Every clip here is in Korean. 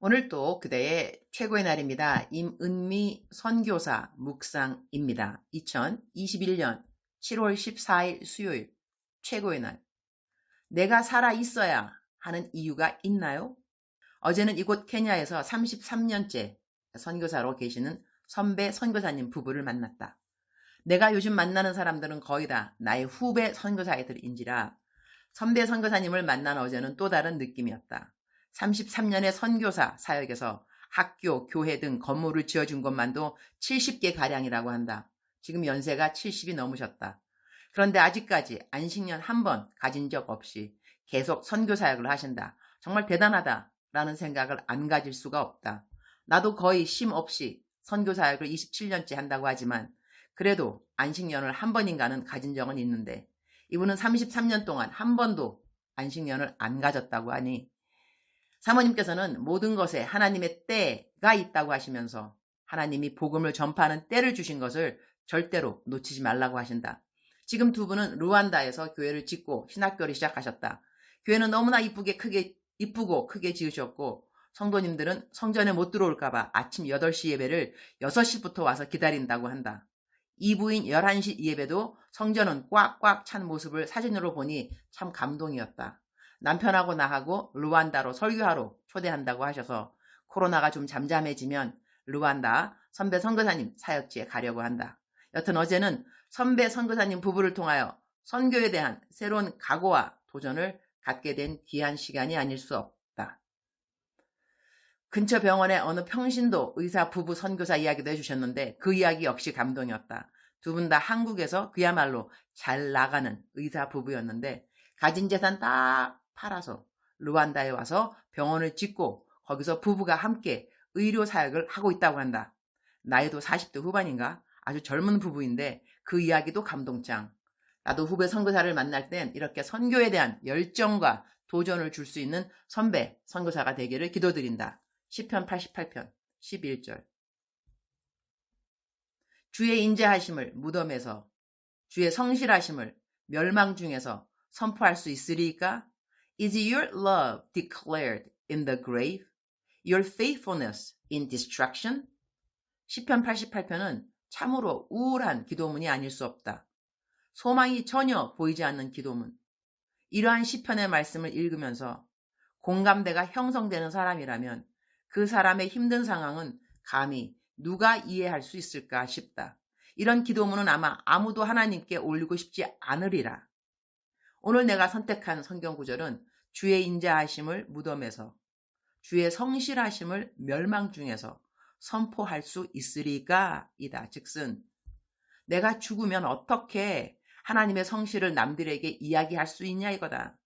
오늘 또 그대의 최고의 날입니다. 임은미 선교사 묵상입니다. 2021년 7월 14일 수요일 최고의 날. 내가 살아 있어야 하는 이유가 있나요? 어제는 이곳 케냐에서 33년째 선교사로 계시는 선배 선교사님 부부를 만났다. 내가 요즘 만나는 사람들은 거의 다 나의 후배 선교사들인지라 선배 선교사님을 만난 어제는 또 다른 느낌이었다. 33년의 선교사 사역에서 학교, 교회 등 건물을 지어준 것만도 70개 가량이라고 한다. 지금 연세가 70이 넘으셨다. 그런데 아직까지 안식년 한 번 가진 적 없이 계속 선교 사역을 하신다. 정말 대단하다라는 생각을 안 가질 수가 없다. 나도 거의 쉼 없이 선교 사역을 27년째 한다고 하지만 그래도 안식년을 한 번인가는 가진 적은 있는데 이분은 33년 동안 한 번도 안식년을 안 가졌다고 하니 사모님께서는 모든 것에 하나님의 때가 있다고 하시면서 하나님이 복음을 전파하는 때를 주신 것을 절대로 놓치지 말라고 하신다. 지금 두 분은 루안다에서 교회를 짓고 신학교를 시작하셨다. 교회는 너무나 이쁘고 크게 지으셨고 성도님들은 성전에 못 들어올까봐 아침 8시 예배를 6시부터 와서 기다린다고 한다. 이부인 11시 예배도 성전은 꽉꽉 찬 모습을 사진으로 보니 참 감동이었다. 남편하고 나하고 루안다로 설교하러 초대한다고 하셔서 코로나가 좀 잠잠해지면 루안다 선배 선교사님 사역지에 가려고 한다. 여튼 어제는 선배 선교사님 부부를 통하여 선교에 대한 새로운 각오와 도전을 갖게 된 귀한 시간이 아닐 수 없다. 근처 병원의 어느 평신도 의사 부부 선교사 이야기도 해주셨는데 그 이야기 역시 감동이었다. 두 분 다 한국에서 그야말로 잘 나가는 의사 부부였는데 가진 재산 딱 팔아서 루안다에 와서 병원을 짓고 거기서 부부가 함께 의료 사역을 하고 있다고 한다. 나이도 40대 후반인가? 아주 젊은 부부인데 그 이야기도 감동짱. 나도 후배 선교사를 만날 땐 이렇게 선교에 대한 열정과 도전을 줄 수 있는 선배 선교사가 되기를 기도드린다. 시편 88편 11절. 주의 인자하심을 무덤에서 주의 성실하심을 멸망 중에서 선포할 수 있으리까? Is your love declared in the grave? Your faithfulness in destruction? 시편 88편은 참으로 우울한 기도문이 아닐 수 없다. 소망이 전혀 보이지 않는 기도문. 이러한 시편의 말씀을 읽으면서 공감대가 형성되는 사람이라면 그 사람의 힘든 상황은 감히 누가 이해할 수 있을까 싶다. 이런 기도문은 아마 아무도 하나님께 올리고 싶지 않으리라. 오늘 내가 선택한 성경구절은 주의 인자하심을 무덤에서 주의 성실하심을 멸망 중에서 선포할 수 있으리까 이다. 즉슨 내가 죽으면 어떻게 하나님의 성실을 남들에게 이야기할 수 있냐 이거다.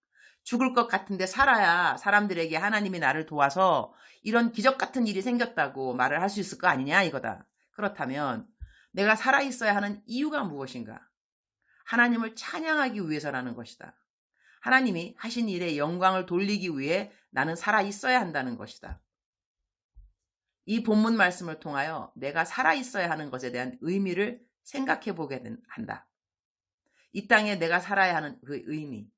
죽을 것 같은데 살아야 사람들에게 하나님이 나를 도와서 이런 기적 같은 일이 생겼다고 말을 할 수 있을 거 아니냐 이거다. 그렇다면 내가 살아있어야 하는 이유가 무엇인가? 하나님을 찬양하기 위해서라는 것이다. 하나님이 하신 일에 영광을 돌리기 위해 나는 살아있어야 한다는 것이다. 이 본문 말씀을 통하여 내가 살아있어야 하는 것에 대한 의미를 생각해 보게 한다. 이 땅에 내가 살아야 하는 그 의미.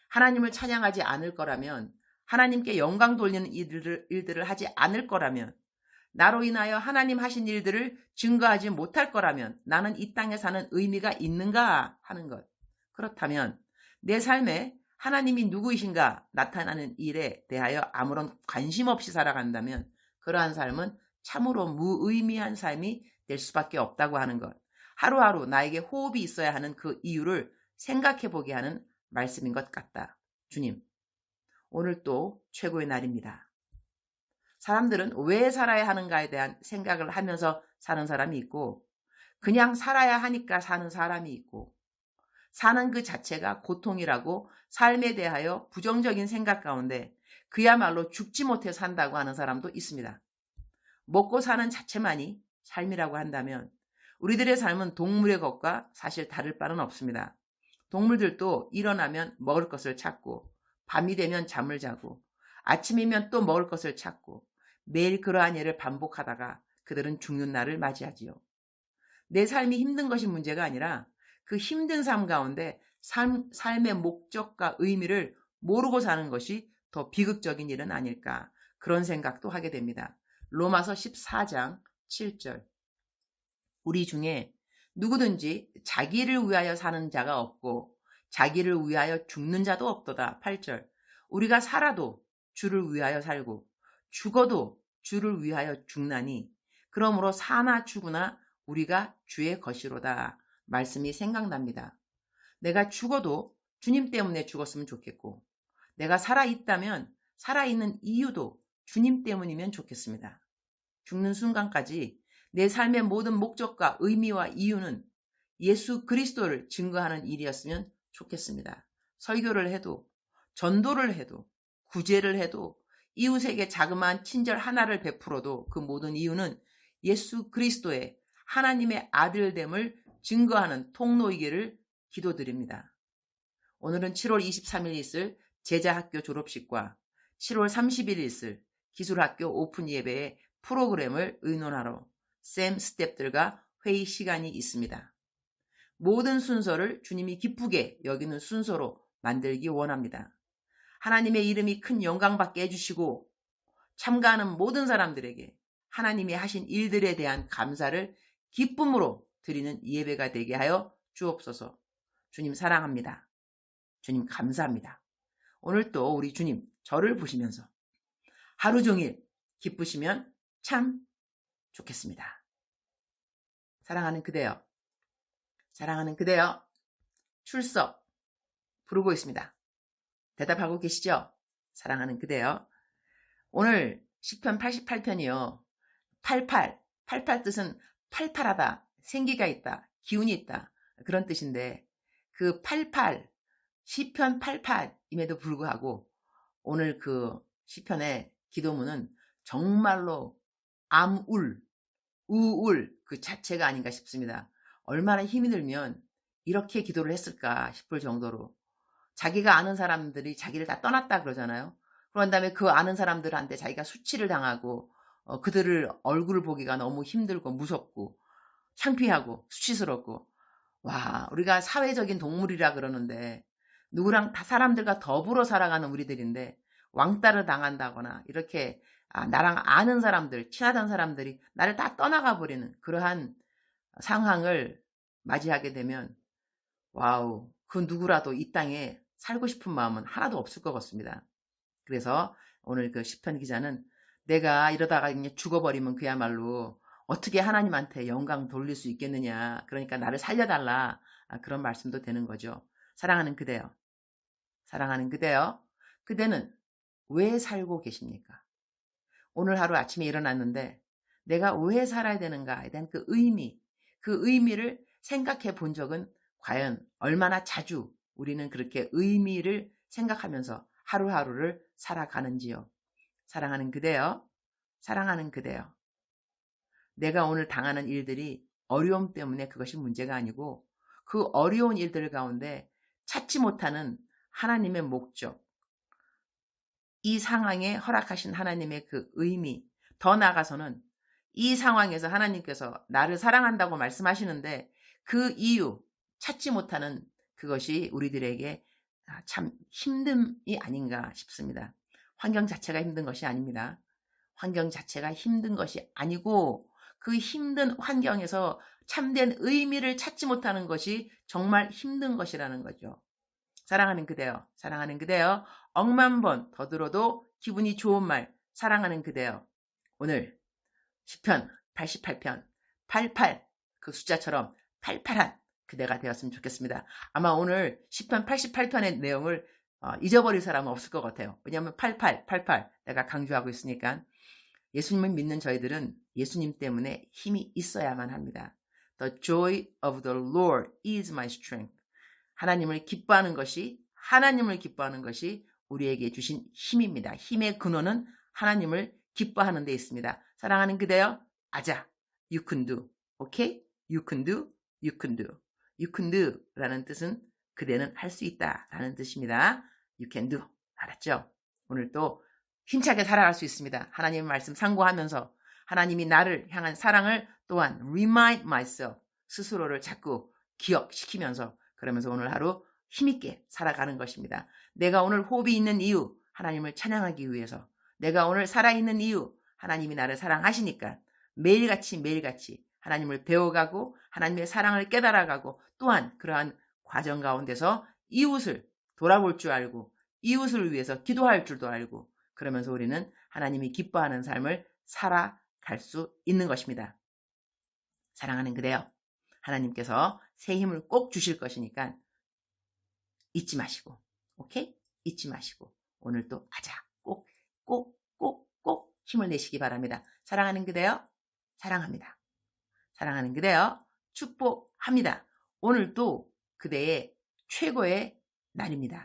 하나님을 찬양하지 않을 거라면, 하나님께 영광 돌리는 일들을 하지 않을 거라면, 나로 인하여 하나님 하신 일들을 증거하지 못할 거라면 나는 이 땅에 사는 의미가 있는가 하는 것. 그렇다면 내 삶에 하나님이 누구이신가 나타나는 일에 대하여 아무런 관심 없이 살아간다면 그러한 삶은 참으로 무의미한 삶이 될 수밖에 없다고 하는 것. 하루하루 나에게 호흡이 있어야 하는 그 이유를 생각해 보게 하는 말씀인 것 같다. 주님, 오늘 또 최고의 날입니다. 사람들은 왜 살아야 하는가에 대한 생각을 하면서 사는 사람이 있고 그냥 살아야 하니까 사는 사람이 있고 사는 그 자체가 고통이라고 삶에 대하여 부정적인 생각 가운데 그야말로 죽지 못해 산다고 하는 사람도 있습니다. 먹고 사는 자체만이 삶이라고 한다면 우리들의 삶은 동물의 것과 사실 다를 바는 없습니다. 동물들도 일어나면 먹을 것을 찾고 밤이 되면 잠을 자고 아침이면 또 먹을 것을 찾고 매일 그러한 일을 반복하다가 그들은 죽는 날을 맞이하지요. 내 삶이 힘든 것이 문제가 아니라 그 힘든 삶 가운데 삶의 목적과 의미를 모르고 사는 것이 더 비극적인 일은 아닐까. 그런 생각도 하게 됩니다. 로마서 14장 7절. 우리 중에 누구든지 자기를 위하여 사는 자가 없고 자기를 위하여 죽는 자도 없도다. 8절. 우리가 살아도 주를 위하여 살고 죽어도 주를 위하여 죽나니 그러므로 사나 죽으나 우리가 주의 것이로다. 말씀이 생각납니다. 내가 죽어도 주님 때문에 죽었으면 좋겠고 내가 살아있다면 살아있는 이유도 주님 때문이면 좋겠습니다. 죽는 순간까지 내 삶의 모든 목적과 의미와 이유는 예수 그리스도를 증거하는 일이었으면 좋겠습니다. 설교를 해도 전도를 해도 구제를 해도 이웃에게 자그마한 친절 하나를 베풀어도 그 모든 이유는 예수 그리스도의 하나님의 아들됨을 증거하는 통로이기를 기도드립니다. 오늘은 7월 23일 있을 제자학교 졸업식과 7월 30일 있을 기술학교 오픈 예배의 프로그램을 의논하러 샘 스텝들과 회의 시간이 있습니다. 모든 순서를 주님이 기쁘게 여기는 순서로 만들기 원합니다. 하나님의 이름이 큰 영광받게 해주시고 참가하는 모든 사람들에게 하나님이 하신 일들에 대한 감사를 기쁨으로 드리는 예배가 되게 하여 주옵소서. 주님 사랑합니다. 주님 감사합니다. 오늘 또 우리 주님 저를 보시면서 하루 종일 기쁘시면 참 좋겠습니다. 사랑하는 그대여, 사랑하는 그대여, 출석 부르고 있습니다. 대답하고 계시죠? 사랑하는 그대여. 오늘 시편 88편이요. 88 뜻은 팔팔하다, 생기가 있다, 기운이 있다 그런 뜻인데 그 88, 시편 88임에도 불구하고 오늘 그 시편의 기도문은 정말로 암울, 우울 그 자체가 아닌가 싶습니다. 얼마나 힘이 들면 이렇게 기도를 했을까 싶을 정도로 자기가 아는 사람들이 자기를 다 떠났다 그러잖아요. 그런 다음에 그 아는 사람들한테 자기가 수치를 당하고 그들을 얼굴을 보기가 너무 힘들고 무섭고 창피하고 수치스럽고 와 우리가 사회적인 동물이라 그러는데 누구랑 다 사람들과 더불어 살아가는 우리들인데 왕따를 당한다거나 이렇게 나랑 아는 사람들 친하던 사람들이 나를 다 떠나가 버리는 그러한 상황을 맞이하게 되면 와우 그 누구라도 이 땅에 살고 싶은 마음은 하나도 없을 것 같습니다. 그래서 오늘 그 시편 기자는 내가 이러다가 그냥 죽어버리면 그야말로 어떻게 하나님한테 영광 돌릴 수 있겠느냐. 그러니까 나를 살려달라. 그런 말씀도 되는 거죠. 사랑하는 그대여. 사랑하는 그대여. 그대는 왜 살고 계십니까? 오늘 하루 아침에 일어났는데 내가 왜 살아야 되는가에 대한 그 의미를 생각해 본 적은 과연 얼마나 자주 우리는 그렇게 의미를 생각하면서 하루하루를 살아가는지요. 사랑하는 그대여. 사랑하는 그대여. 내가 오늘 당하는 일들이 어려움 때문에 그것이 문제가 아니고 그 어려운 일들 가운데 찾지 못하는 하나님의 목적, 이 상황에 허락하신 하나님의 그 의미, 더 나아가서는 이 상황에서 하나님께서 나를 사랑한다고 말씀하시는데 그 이유 찾지 못하는 그것이 우리들에게 참 힘듦이 아닌가 싶습니다. 환경 자체가 힘든 것이 아닙니다. 환경 자체가 힘든 것이 아니고 그 힘든 환경에서 참된 의미를 찾지 못하는 것이 정말 힘든 것이라는 거죠. 사랑하는 그대여, 사랑하는 그대여, 억만 번 더 들어도 기분이 좋은 말, 사랑하는 그대여. 오늘 시편 88편 88 그 숫자처럼 팔팔한 그대가 되었으면 좋겠습니다. 아마 오늘 시편 88편의 내용을 잊어버릴 사람은 없을 것 같아요. 왜냐하면 88 내가 강조하고 있으니까. 예수님을 믿는 저희들은 예수님 때문에 힘이 있어야만 합니다. The joy of the Lord is my strength. 하나님을 기뻐하는 것이 우리에게 주신 힘입니다. 힘의 근원은 하나님을 기뻐하는 데 있습니다. 사랑하는 그대여, 아자, you can do, okay? You can do, you can do. You can do 라는 뜻은 그대는 할 수 있다 라는 뜻입니다. You can do, 알았죠? 오늘 또 힘차게 살아갈 수 있습니다. 하나님의 말씀 상고하면서 하나님이 나를 향한 사랑을 또한 remind myself, 스스로를 자꾸 기억시키면서 그러면서 오늘 하루 힘있게 살아가는 것입니다. 내가 오늘 호흡이 있는 이유, 하나님을 찬양하기 위해서, 내가 오늘 살아있는 이유, 하나님이 나를 사랑하시니까 매일같이 하나님을 배워가고 하나님의 사랑을 깨달아가고 또한 그러한 과정 가운데서 이웃을 돌아볼 줄 알고 이웃을 위해서 기도할 줄도 알고 그러면서 우리는 하나님이 기뻐하는 삶을 살아갈 수 있는 것입니다. 사랑하는 그대여, 하나님께서 새 힘을 꼭 주실 것이니까 잊지 마시고, 오케이? 잊지 마시고 오늘 또 하자. 꼭 힘을 내시기 바랍니다. 사랑하는 그대여, 사랑합니다. 사랑하는 그대여, 축복합니다. 오늘도 그대의 최고의 날입니다.